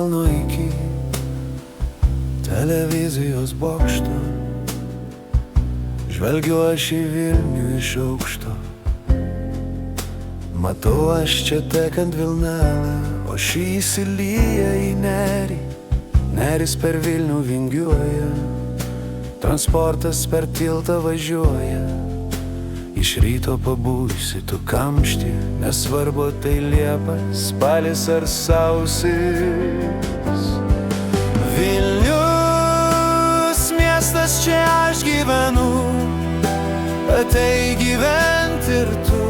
kalno iki televizijos bokšto. Žvelgiu aš į Vilnių iš aukšto. Matau aš čia tekant Vilnelę, o šį įsilieja į nerį. Neris per Vilnių vingiuoja, transportas per tiltą važiuoja. Iš ryto pabūsi tu kamšti, nesvarbu tai Liepas, spalis ar sausis. Vilnius miestas, čia aš gyvenu, atei gyventi ir tu.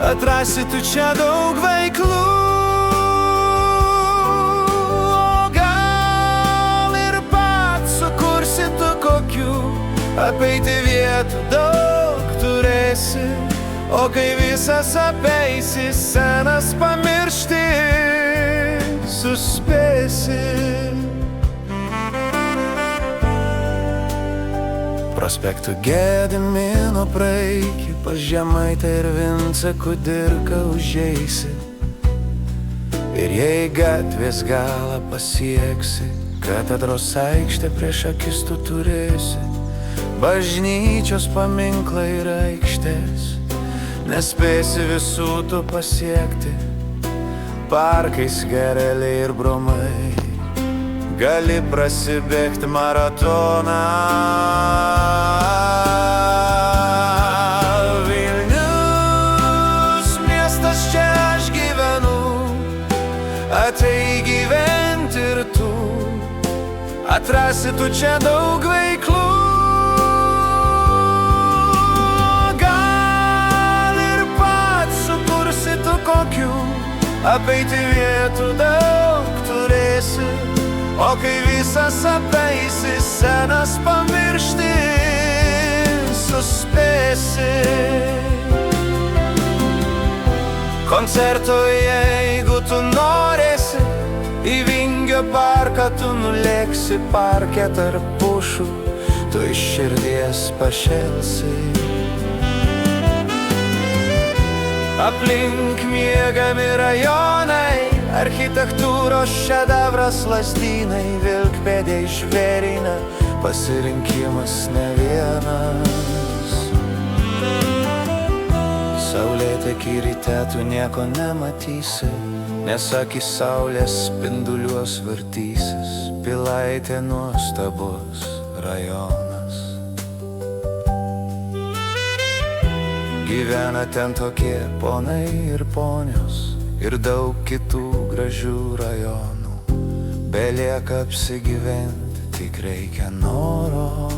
Atrasi tu čia daug veiklų, o gal ir pats sukursi tu kokių. Apeiti vietų daug turėsi, o kai visas apeisi, senas pamiršti suspėsi. Prospektu Gedimino praeiki, pas Žemaitę ir Vincą Kudirką užeisi. Ir jei gatvės galą pasieksi, katedros aikštę prieš akis tu turėsi. Bažnyčios paminklai ir aikštės, nespėsi visų tu pasiekti. Parkais gereliai ir bromai, gali prasibėgti maratoną. Vilnius miestas, čia aš gyvenu, atei gyventi ir tu. Atrasi tu čia daug veiklų, gal ir pats sukursi tu kokių. Apeiti vietų daug turėsi, o kai visas apeisi, senas pamiršti suspėsi. Koncerto jeigu tu norėsi, į Vingio parką tu nulėksi. Parke tarp pušų tu iš širdies pašėlsi. Aplink miegami rajonai, architektūros šedevras Lazdynai. Vilkpėdė žvėryne, pasirinkimas ne vienas. Saulėtekį ryte tu nieko nematysi, nes akis saulės spinduliuos vartysis. Pilaitė nuostabus rajonas. Gyvena ten tokie ponai ir ponios, ir daug kitų gražių rajonų. Belieka apsigyventi, tik reikia noro.